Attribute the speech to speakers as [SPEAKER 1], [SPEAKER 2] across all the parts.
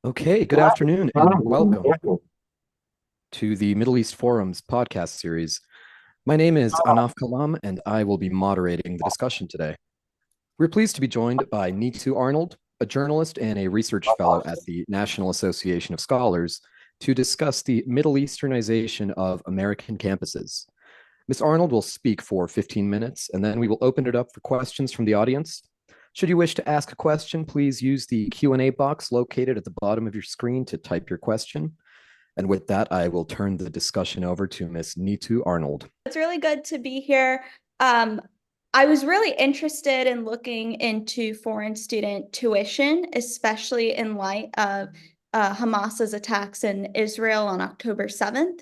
[SPEAKER 1] Okay, good afternoon and welcome to the Middle East Forum's podcast series. My name is Anaf Kalam and I will be moderating the discussion today. We're pleased to be joined by Neetu Arnold, a journalist and a research fellow at the National Association of Scholars, to discuss the Middle Easternization of American campuses. Ms. Arnold will speak for 15 minutes and then we will open it up for questions from the audience. Should you wish to ask a question, please use the Q&A box located at the bottom of your screen to type your question. And with that, I will turn the discussion over to Ms. Neetu Arnold.
[SPEAKER 2] It's really good to be here. I was really interested in looking into foreign student tuition, especially in light of Hamas's attacks in Israel on October 7th.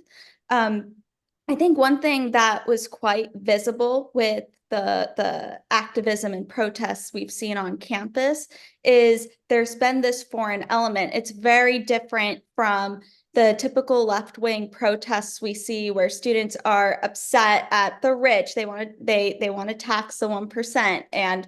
[SPEAKER 2] I think one thing that was quite visible with the activism and protests we've seen on campus is there's been this foreign element. It's very different from the typical left-wing protests we see where students are upset at the rich. They want to tax the 1%. And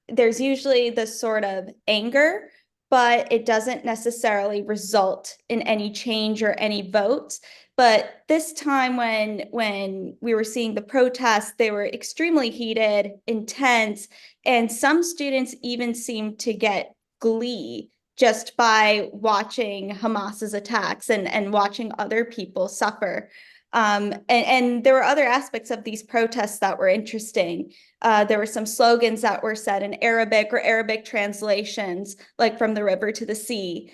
[SPEAKER 2] there's usually this sort of anger, but it doesn't necessarily result in any change or any votes. But this time when we were seeing the protests, they were extremely heated, intense, and some students even seemed to get glee just by watching Hamas's attacks and watching other people suffer. And there were other aspects of these protests that were interesting. There were some slogans that were said in Arabic or Arabic translations, like from the river to the sea.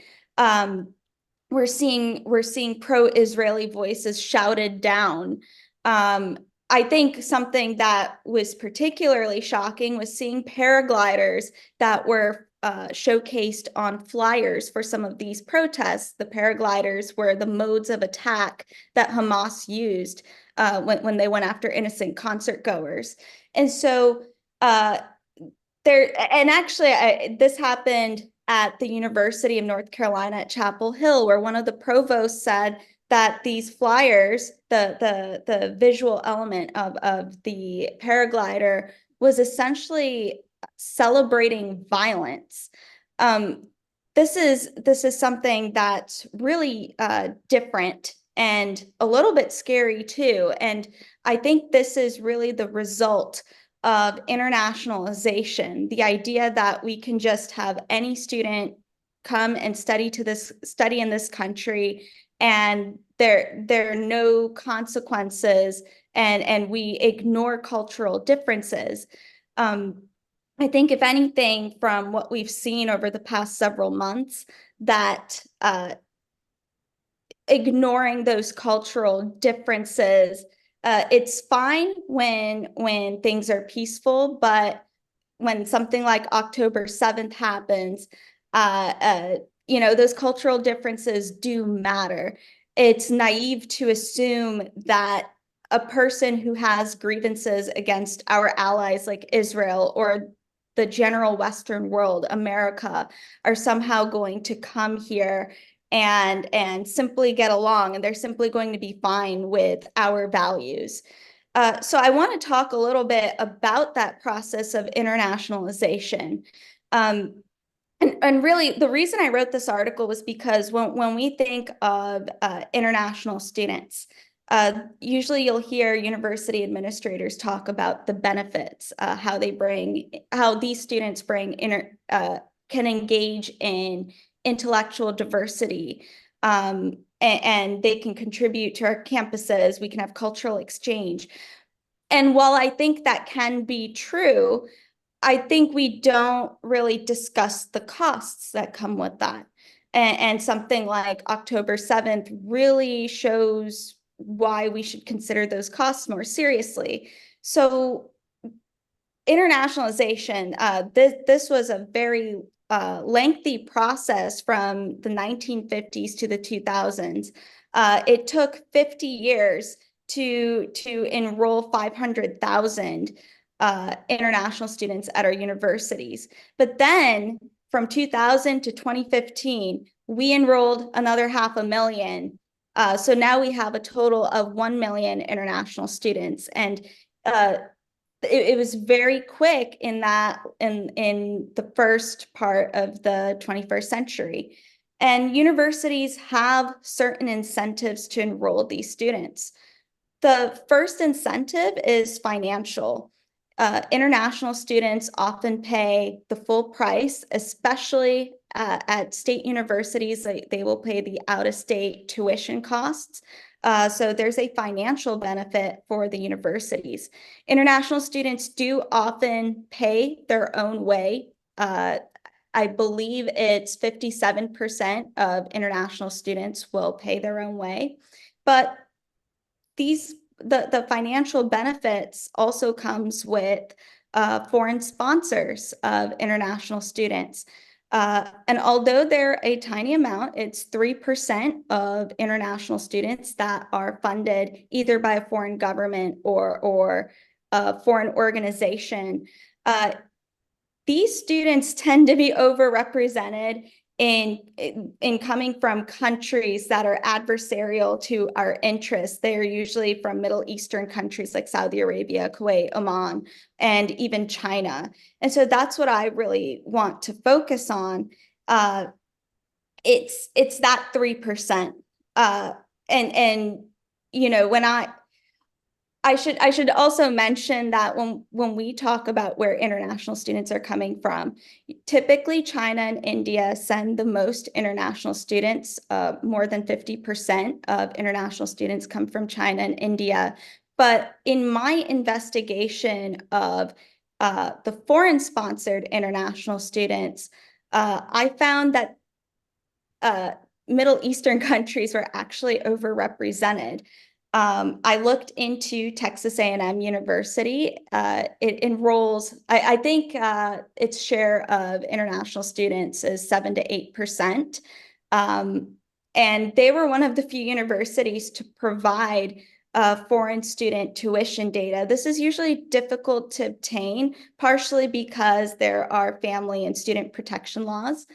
[SPEAKER 2] We're seeing pro-Israeli voices shouted down. I think something that was particularly shocking was seeing paragliders that were showcased on flyers for some of these protests. The paragliders were the modes of attack that Hamas used when they went after innocent concert goers. And so this happened at the University of North Carolina at Chapel Hill, where one of the provosts said that these flyers, the visual element of the paraglider was essentially celebrating violence. This is something that's really different and a little bit scary too. And I think this is really the result of internationalization, the idea that we can just have any student come and study in this country and there are no consequences and we ignore cultural differences. I think if anything, from what we've seen over the past several months, that ignoring those cultural differences, it's fine when things are peaceful, but when something like October 7th happens, those cultural differences do matter. It's naive to assume that a person who has grievances against our allies like Israel or the general Western world, America, are somehow going to come here and simply get along, and they're simply going to be fine with our values. So I want to talk a little bit about that process of internationalization. And really, the reason I wrote this article was because when we think of international students, usually you'll hear university administrators talk about the benefits, how these students can engage in intellectual diversity, and they can contribute to our campuses. We can have cultural exchange. And while I think that can be true, I think we don't really discuss the costs that come with that. And something like October 7th really shows why we should consider those costs more seriously. So internationalization, this was a very lengthy process from the 1950s to the 2000s. It took 50 years to enroll 500,000 international students at our universities. But then from 2000 to 2015, we enrolled another 500,000. So now we have a total of 1 million international students. And it was very quick in that in the first part of the 21st century. And universities have certain incentives to enroll these students. The first incentive is financial. International students often pay the full price, especially at state universities. They will pay the out-of-state tuition costs. So there's a financial benefit for the universities. International students do often pay their own way. I believe it's 57% of international students will pay their own way. But the financial benefits also comes with foreign sponsors of international students. And although they're a tiny amount, it's 3% of international students that are funded either by a foreign government or a foreign organization. These students tend to be overrepresented in coming from countries that are adversarial to our interests. They are usually from Middle Eastern countries like Saudi Arabia, Kuwait, Oman, and even China. And so that's what I really want to focus on. It's that 3%. And you know, I should also mention that when we talk about where international students are coming from, typically China and India send the most international students. More than 50% of international students come from China and India. But in my investigation of the foreign-sponsored international students, I found that Middle Eastern countries were actually overrepresented. I looked into Texas A&M University. It enrolls, I think its share of international students is 7 to 8%. And they were one of the few universities to provide foreign student tuition data. This is usually difficult to obtain, partially because there are family and student protection laws.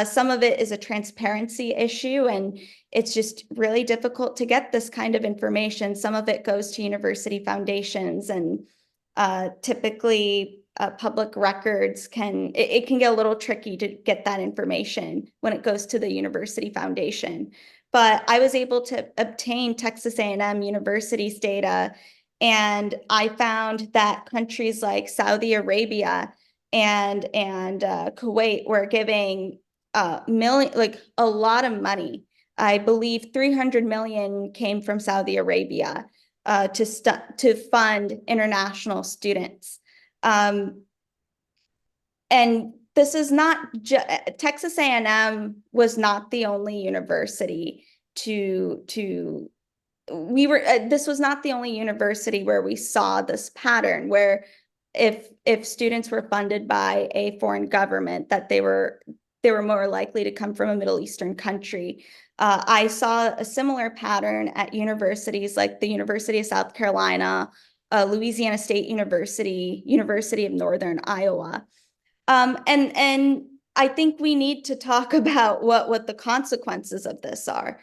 [SPEAKER 2] Some of it is a transparency issue, and it's just really difficult to get this kind of information. Some of it goes to university foundations, and typically public records it can get a little tricky to get that information when it goes to the university foundation. But I was able to obtain Texas A&M University's data, and I found that countries like Saudi Arabia and Kuwait were giving a lot of money. I believe 300 million came from Saudi Arabia to fund international students. And this is not Texas A&M was not the only university this was not the only university where we saw this pattern, where if students were funded by a foreign government, that they were more likely to come from a Middle Eastern country. I saw a similar pattern at universities like the University of South Carolina, Louisiana State University, University of Northern Iowa. And I think we need to talk about what the consequences of this are.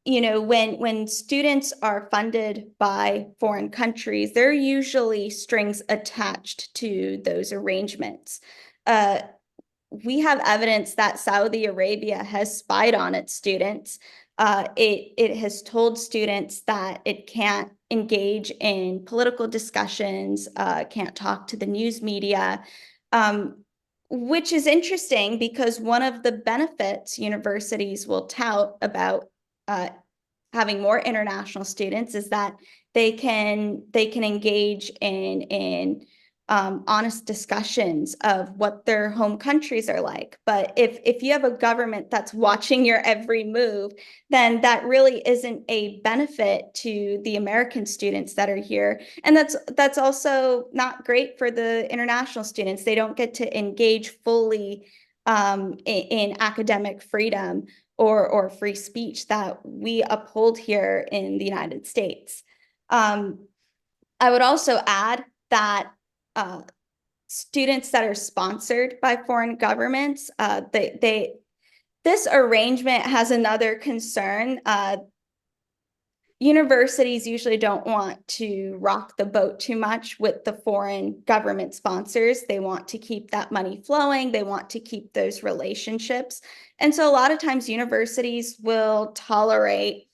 [SPEAKER 2] You know, when students are funded by foreign countries, there are usually strings attached to those arrangements. We have evidence that Saudi Arabia has spied on its students. It has told students that it can't engage in political discussions, can't talk to the news media, which is interesting because one of the benefits universities will tout about having more international students is that they can engage in honest discussions of what their home countries are like. But if you have a government that's watching your every move, then that really isn't a benefit to the American students that are here. And that's also not great for the international students. They don't get to engage fully in academic freedom or free speech that we uphold here in the United States. I would also add that students that are sponsored by foreign governments, this arrangement has another concern. universities usually don't want to rock the boat too much with the foreign government sponsors. They want to keep that money flowing. They want to keep those relationships. And so a lot of times universities will tolerate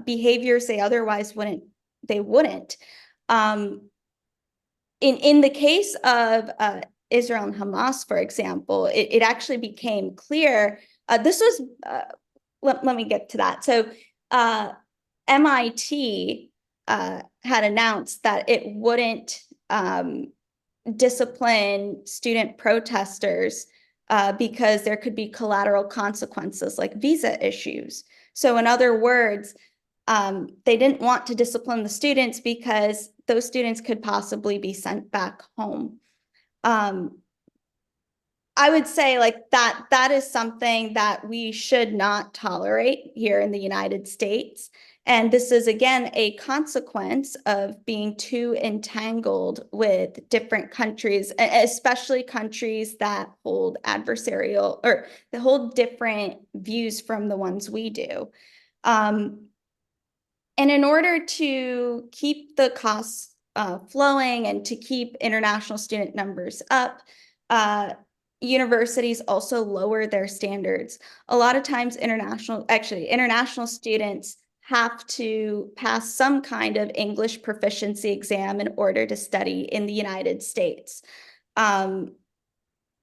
[SPEAKER 2] behaviors they otherwise wouldn't. In the case of Israel and Hamas, for example, it actually became clear. This was, let me get to that. So MIT had announced that it wouldn't discipline student protesters because there could be collateral consequences like visa issues. So in other words, they didn't want to discipline the students because those students could possibly be sent back home. I would say like that is something that we should not tolerate here in the United States. And this is, again, a consequence of being too entangled with different countries, especially countries that hold adversarial or that hold different views from the ones we do. And in order to keep the costs flowing and to keep international student numbers up, universities also lower their standards. A lot of times international students have to pass some kind of English proficiency exam in order to study in the United States. But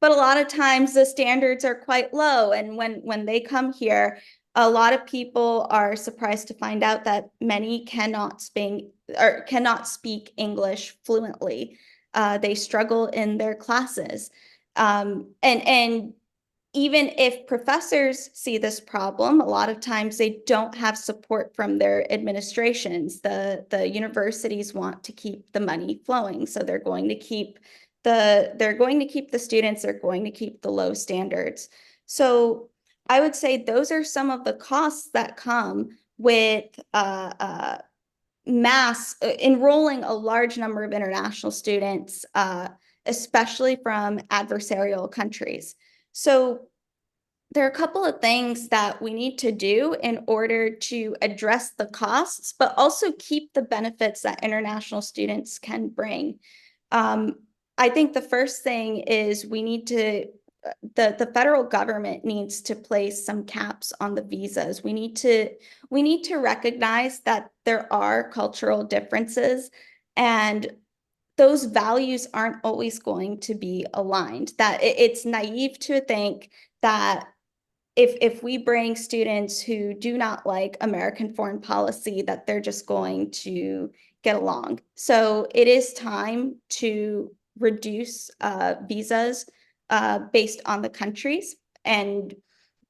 [SPEAKER 2] a lot of times the standards are quite low. And when they come here, a lot of people are surprised to find out that many cannot speak English fluently. They struggle in their classes. And even if professors see this problem, a lot of times they don't have support from their administrations. The universities want to keep the money flowing, so they're going to keep the students, they're going to keep the low standards. So I would say those are some of the costs that come with enrolling a large number of international students, especially from adversarial countries. So there are a couple of things that we need to do in order to address the costs, but also keep the benefits that international students can bring. I think the first thing is the federal government needs to place some caps on the visas. We need to recognize that there are cultural differences, and those values aren't always going to be aligned. That it's naive to think that if we bring students who do not like American foreign policy, that they're just going to get along. So it is time to reduce visas based on the countries. And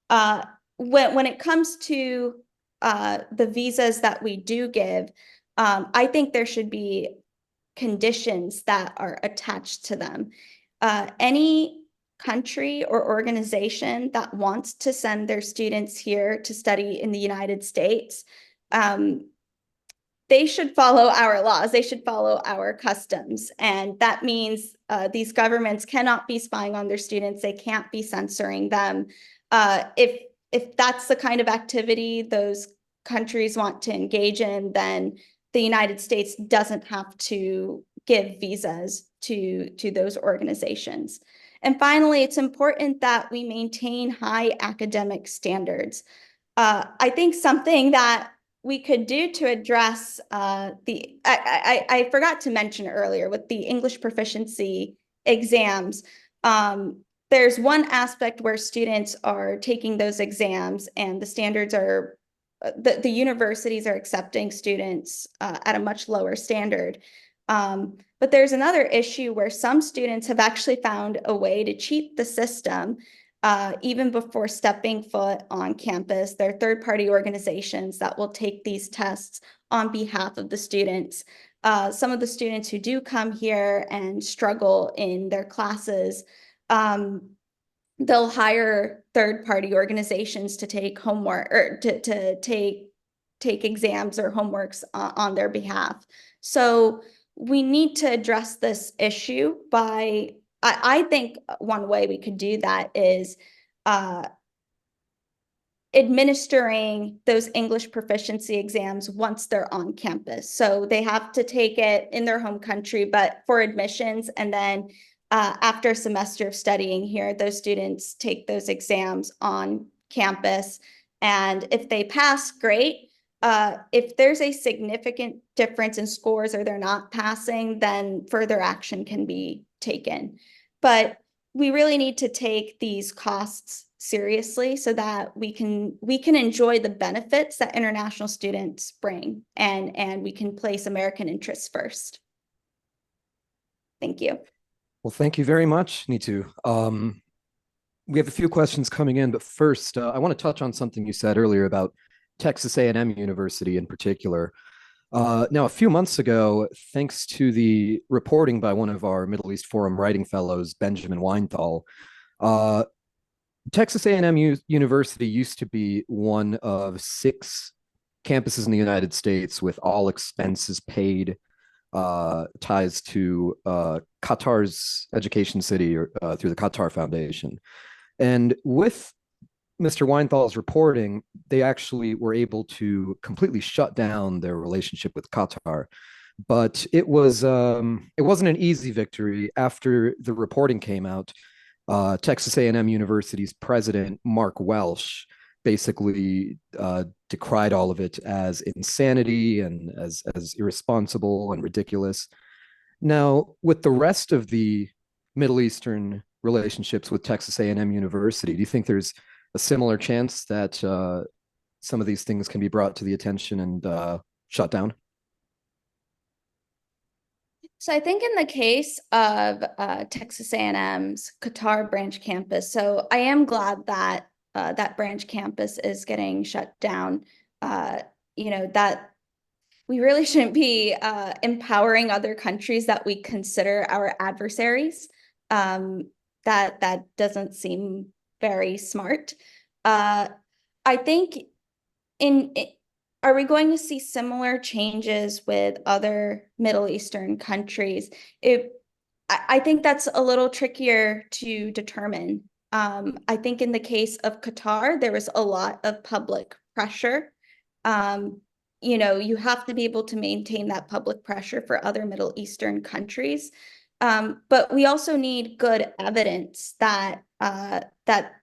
[SPEAKER 2] when it comes to the visas that we do give, I think there should be conditions that are attached to them. Any country or organization that wants to send their students here to study in the United States, they should follow our laws. They should follow our customs. And that means these governments cannot be spying on their students. They can't be censoring them. If that's the kind of activity those countries want to engage in, then the United States doesn't have to give visas to those organizations. And finally, it's important that we maintain high academic standards. I think something that we could do to address I forgot to mention earlier with the English proficiency exams, there's one aspect where students are taking those exams and the standards are, the universities are accepting students at a much lower standard. But there's another issue where some students have actually found a way to cheat the system even before stepping foot on campus. There are third-party organizations that will take these tests on behalf of the students. Some of the students who do come here and struggle in their classes, they'll hire third-party organizations to take homework or to take exams or homeworks on their behalf. So we need to address this issue by, I think one way we could do that is administering those English proficiency exams once they're on campus. So they have to take it in their home country, but for admissions, and then after a semester of studying here, those students take those exams on campus. And if they pass, great. If there's a significant difference in scores or they're not passing, then further action can be taken. But we really need to take these costs seriously so that we can enjoy the benefits that international students bring, and we can place American interests first. Thank you.
[SPEAKER 1] Well, thank you very much, Neetu. We have a few questions coming in, but first, I want to touch on something you said earlier about Texas A&M University in particular. Now, a few months ago, thanks to the reporting by one of our Middle East Forum writing fellows, Benjamin Weinthal, Texas A&M University used to be one of 6 campuses in the United States with all expenses paid, ties to Qatar's Education City or through the Qatar Foundation. And with Mr. Weinthal's reporting, they actually were able to completely shut down their relationship with Qatar. But it wasn't an easy victory. After the reporting came out, Texas A&M University's president, Mark Welsh, basically decried all of it as insanity and as irresponsible and ridiculous. Now, with the rest of the Middle Eastern relationships with Texas A&M University, do you think there's a similar chance that some of these things can be brought to the attention and shut down?
[SPEAKER 2] So I think in the case of Texas A&M's Qatar branch campus, so I am glad that that branch campus is getting shut down. That we really shouldn't be empowering other countries that we consider our adversaries. That doesn't seem very smart. I think are we going to see similar changes with other Middle Eastern countries? I think that's a little trickier to determine. I think in the case of Qatar, there was a lot of public pressure. You have to be able to maintain that public pressure for other Middle Eastern countries. But we also need good evidence that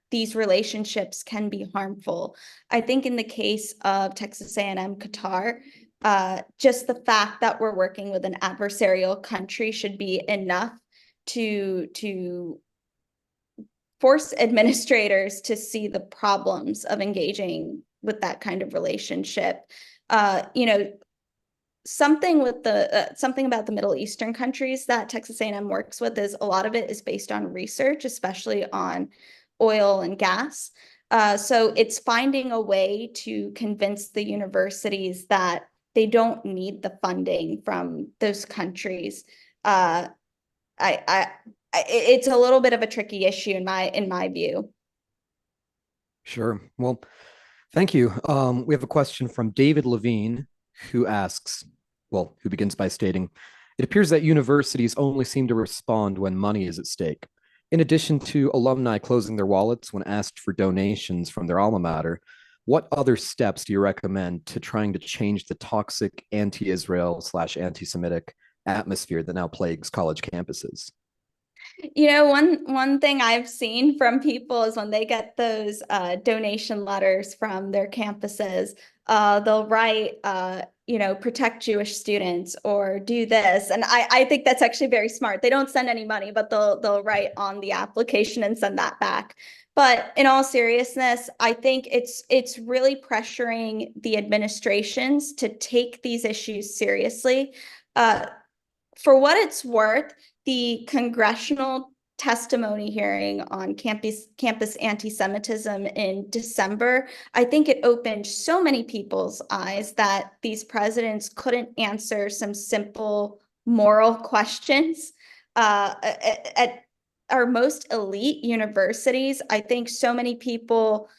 [SPEAKER 2] these relationships can be harmful. I think in the case of Texas A&M Qatar, just the fact that we're working with an adversarial country should be enough to force administrators to see the problems of engaging with that kind of relationship. Something about the Middle Eastern countries that Texas A&M works with is a lot of it is based on research, especially on oil and gas. So it's finding a way to convince the universities that they don't need the funding from those countries. It's a little bit of a tricky issue in my view.
[SPEAKER 1] Sure. Well, thank you. We have a question from David Levine, who asks, who begins by stating, it appears that universities only seem to respond when money is at stake. In addition to alumni closing their wallets when asked for donations from their alma mater, what other steps do you recommend to trying to change the toxic anti-Israel / anti-Semitic atmosphere that now plagues college campuses?
[SPEAKER 2] One thing I've seen from people is when they get those donation letters from their campuses, they'll write, protect Jewish students or do this. And I think that's actually very smart. They don't send any money, but they'll write on the application and send that back. But in all seriousness, I think it's really pressuring the administrations to take these issues seriously. For what it's worth, the congressional testimony hearing on campus anti-Semitism in December, I think it opened so many people's eyes that these presidents couldn't answer some simple moral questions. At our most elite universities, I think so many people,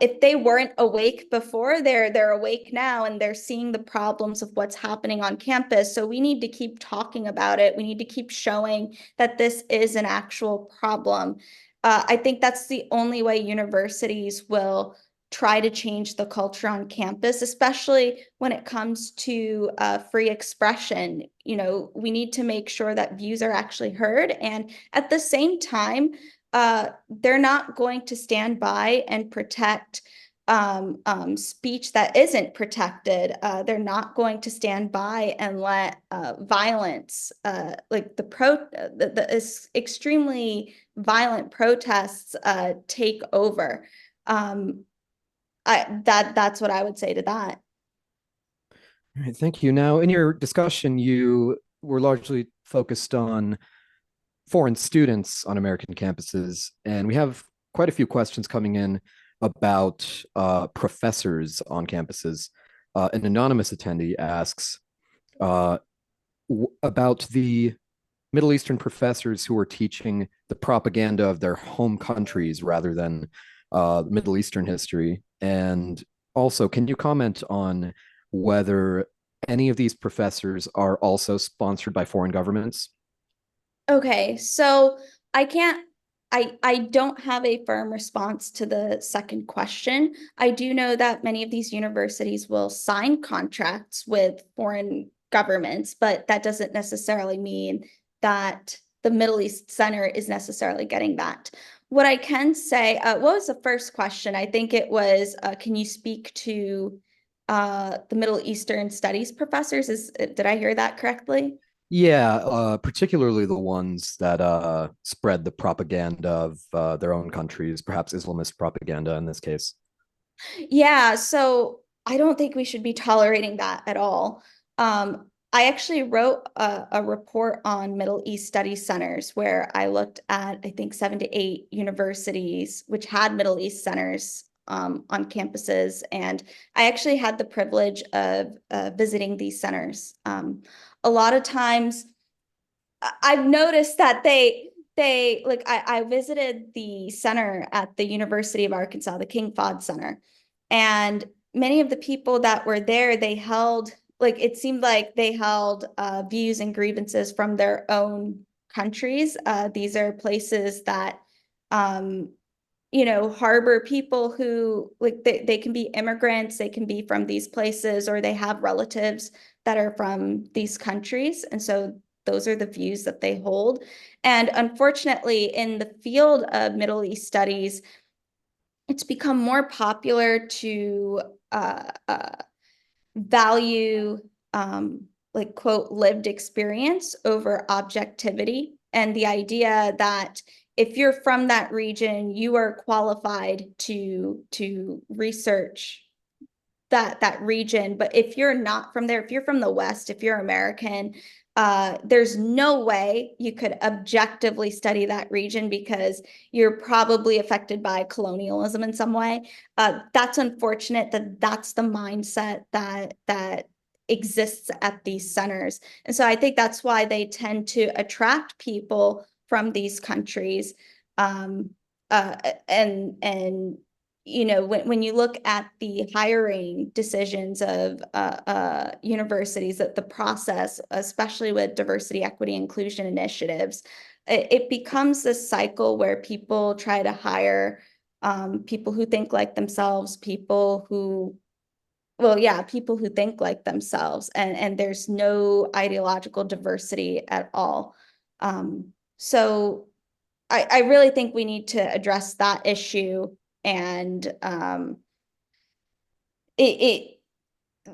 [SPEAKER 2] if they weren't awake before, they're awake now, and they're seeing the problems of what's happening on campus. So we need to keep talking about it. We need to keep showing that this is an actual problem. I think that's the only way universities will try to change the culture on campus, especially when it comes to free expression. You know, we need to make sure that views are actually heard. And at the same time, they're not going to stand by and protect speech that isn't protected. They're not going to stand by and let violence, like the extremely violent protests, take over. That's what I would say to that.
[SPEAKER 1] All right, thank you. Now, in your discussion, you were largely focused on foreign students on American campuses, and we have quite a few questions coming in about professors on campuses. An anonymous attendee asks about the Middle Eastern professors who are teaching the propaganda of their home countries rather than Middle Eastern history. And also, can you comment on whether any of these professors are also sponsored by foreign governments?
[SPEAKER 2] Okay, so I can't I don't have a firm response to the second question. I do know that many of these universities will sign contracts with foreign governments, but that doesn't necessarily mean that the Middle East Center is necessarily getting that. What I can say, what was the first question? I think it was, can you speak to the Middle Eastern Studies professors? Did I hear that correctly?
[SPEAKER 1] Yeah, particularly the ones that spread the propaganda of their own countries, perhaps Islamist propaganda in this case.
[SPEAKER 2] Yeah, so I don't think we should be tolerating that at all. I actually wrote a report on Middle East Study Centers where I looked at, I think, 7 to 8 universities which had Middle East centers on campuses. And I actually had the privilege of visiting these centers. A lot of times, I've noticed that they like I visited the center at the University of Arkansas, the King Fahd Center, and many of the people that were there, they held like it seemed like they held views and grievances from their own countries. These are places that um, harbor people who like they can be immigrants, they can be from these places, or they have relatives that are from these countries. And so those are the views that they hold. And unfortunately, in the field of Middle East studies, it's become more popular to value like quote lived experience over objectivity, and the idea that if you're from that region, you are qualified to research that region. But if you're not from there, if you're from the West, if you're American, there's no way you could objectively study that region because you're probably affected by colonialism in some way. That's unfortunate that that's the mindset that exists at these centers. And so I think that's why they tend to attract people from these countries. Um, and when you look at the hiring decisions of universities, that the process, especially with diversity, equity, inclusion initiatives, it becomes this cycle where people try to hire people who think like themselves, people who think like themselves, and there's no ideological diversity at all. So I really think we need to address that issue. And it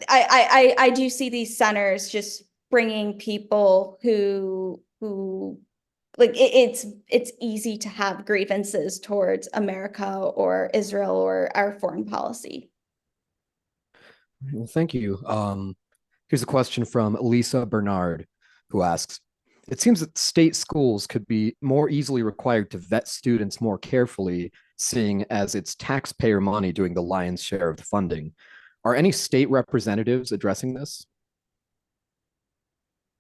[SPEAKER 2] I do see these centers just bringing people who like it's easy to have grievances towards America or Israel or our foreign policy.
[SPEAKER 1] Well, thank you. Here's a question from Lisa Bernard, who asks, it seems that state schools could be more easily required to vet students more carefully, seeing as it's taxpayer money doing the lion's share of the funding. Are any state representatives addressing this?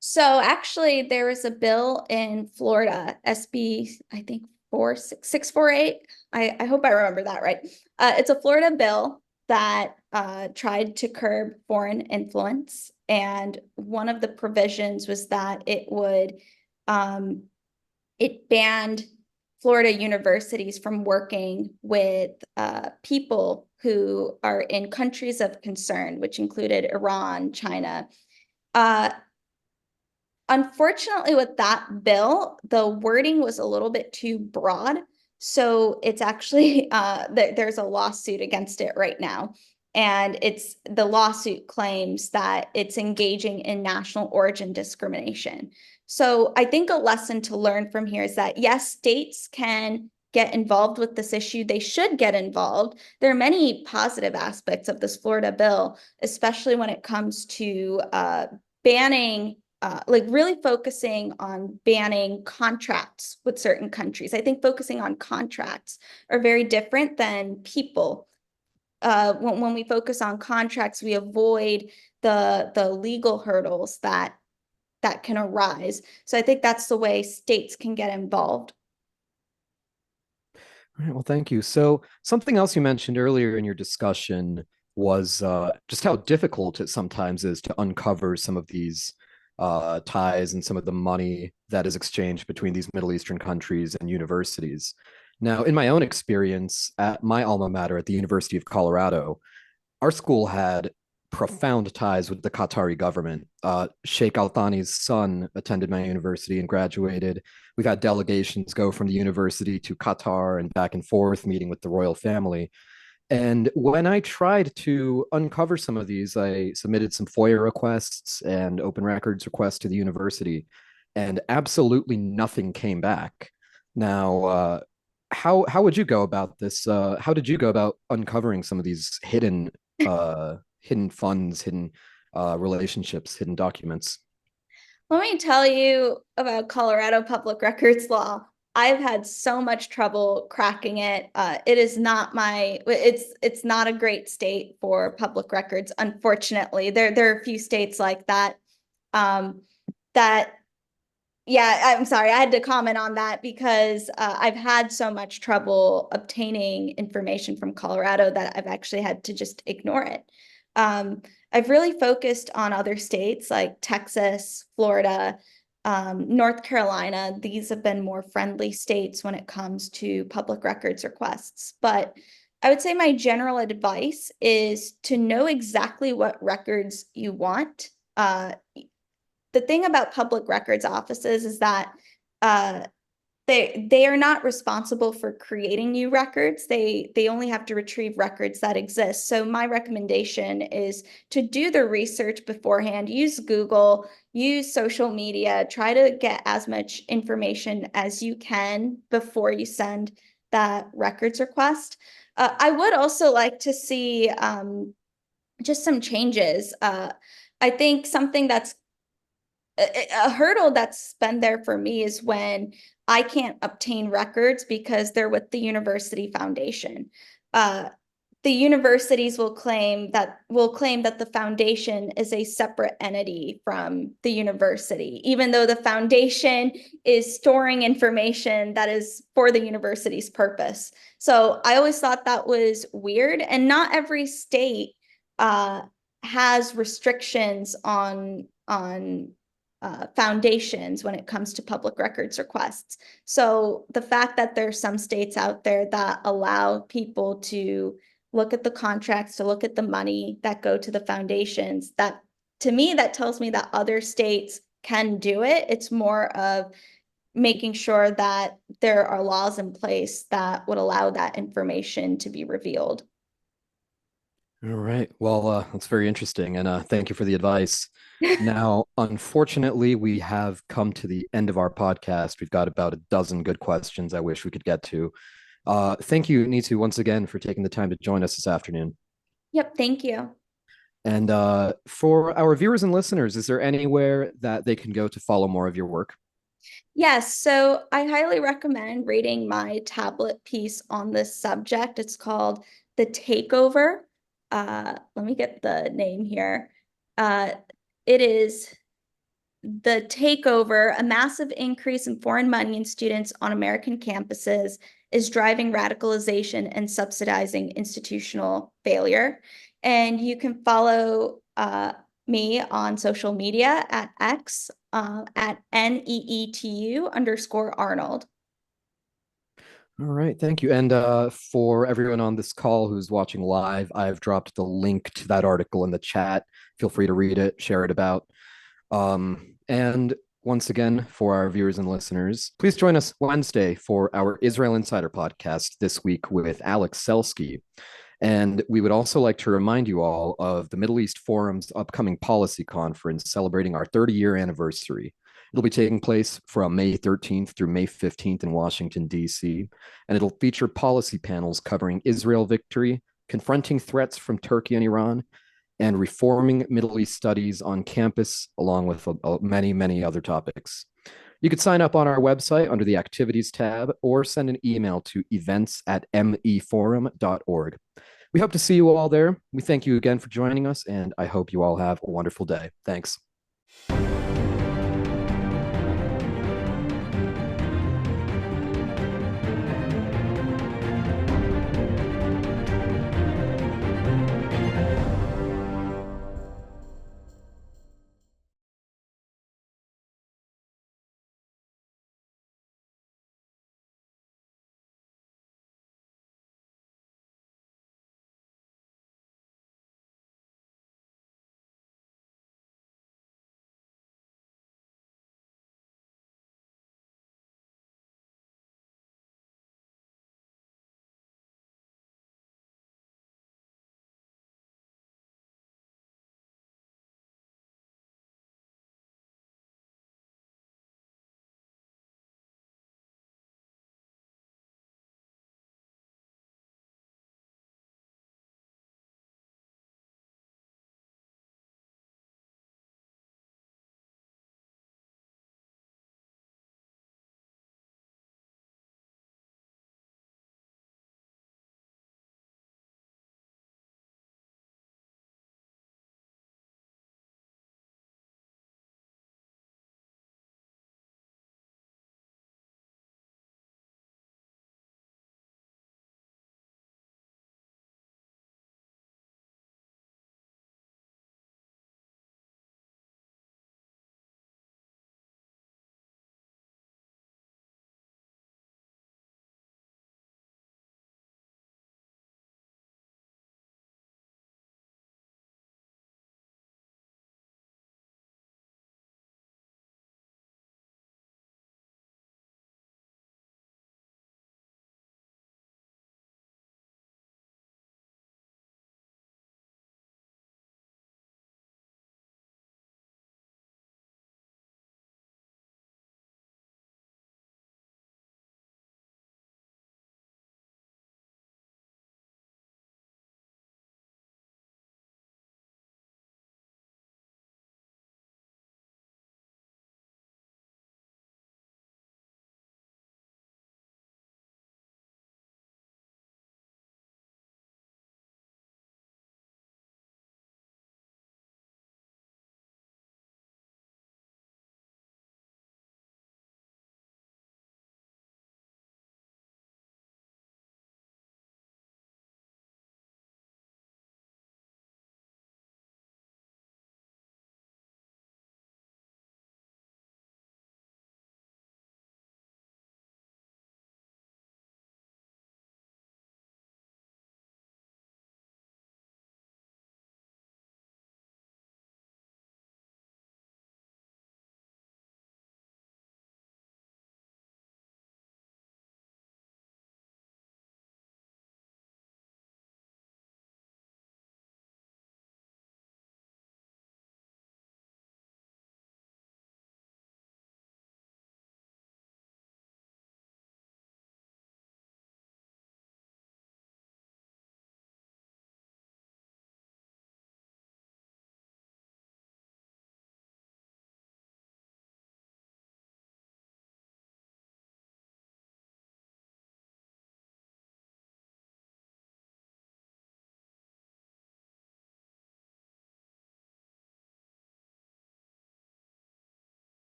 [SPEAKER 2] So actually, there was a bill in Florida, SB, I think 648. I hope I remember that right. It's a Florida bill that tried to curb foreign influence, and one of the provisions was that it banned Florida universities from working with people who are in countries of concern, which included Iran, China. Uh, Unfortunately, with that bill, the wording was a little bit too broad. So it's actually, there's a lawsuit against it right now. And the lawsuit claims that it's engaging in national origin discrimination. So I think a lesson to learn from here is that, yes, states can get involved with this issue. They should get involved. There are many positive aspects of this Florida bill, especially when it comes to banning like really focusing on banning contracts with certain countries. I think focusing on contracts are very different than people. When we focus on contracts, we avoid the legal hurdles that can arise. So I think that's the way states can get involved.
[SPEAKER 1] All right, well, thank you. So, something else you mentioned earlier in your discussion was just how difficult it sometimes is to uncover some of these ties and some of the money that is exchanged between these Middle Eastern countries and universities. Now, in my own experience at my alma mater at the University of Colorado, our school had profound ties with the Qatari government. Sheikh Al Thani's son attended my university and graduated. We've had delegations go from the university to Qatar and back and forth, meeting with the royal family. And when I tried to uncover some of these, I submitted some FOIA requests and open records requests to the university, and absolutely nothing came back. Now, how would you go about this? How did you go about uncovering some of these hidden funds, hidden relationships, hidden documents?
[SPEAKER 2] Let me tell you about Colorado public records law. I've had so much trouble cracking it. It is not it's not a great state for public records, unfortunately. There are a few states like that. Um, that Yeah, I'm sorry. I had to comment on that because I've had so much trouble obtaining information from Colorado that I've actually had to just ignore it. Um, I've really focused on other states like Texas, Florida, North Carolina. These have been more friendly states when it comes to public records requests. But I would say my general advice is to know exactly what records you want. The thing about public records offices is that uh, they are not responsible for creating new records. They only have to retrieve records that exist. So my recommendation is to do the research beforehand. Use Google, use social media, try to get as much information as you can before you send that records request. I would also like to see just some changes. I think something that's a hurdle that's been there for me is when I can't obtain records because they're with the university foundation. Uh, the universities will claim that the foundation is a separate entity from the university, even though the foundation is storing information that is for the university's purpose. So I always thought that was weird, and not every state uh, has restrictions on foundations when it comes to public records requests. So the fact that there's some states out there that allow people to look at the contracts, to look at the money that go to the foundations, that to me, that tells me that other states can do it. It's more of making sure that there are laws in place that would allow that information to be revealed.
[SPEAKER 1] All right. Well, that's very interesting, and thank you for the advice. Now, unfortunately, we have come to the end of our podcast. We've got about a dozen good questions I wish we could get to. Thank you, Neetu, once again for taking the time to join us this afternoon.
[SPEAKER 2] Yep, thank you.
[SPEAKER 1] And for our viewers and listeners, is there anywhere that they can go to follow more of your work?
[SPEAKER 2] Yes, so I highly recommend reading my tablet piece on this subject. It's called The Takeover. Let me get the name here. Uh, it is The Takeover, a massive increase in foreign money in students on American campuses is driving radicalization and subsidizing institutional failure. And you can follow me on social media at X at NEETU_Arnold.
[SPEAKER 1] All right, thank you. And for everyone on this call who's watching live, I've dropped the link to that article in the chat. Feel free to read it, share it about. And once again, for our viewers and listeners, please join us Wednesday for our Israel Insider podcast this week with Alex Selsky. And we would also like to remind you all of the Middle East Forum's upcoming policy conference celebrating our 30-year anniversary. It'll be taking place from May 13th through May 15th in Washington, D.C., and it'll feature policy panels covering Israel victory, confronting threats from Turkey and Iran, and reforming Middle East studies on campus, along with many, many other topics. You could sign up on our website under the Activities tab or send an email to events@meforum.org. We hope to see you all there. We thank you again for joining us, and I hope you all have a wonderful day. Thanks.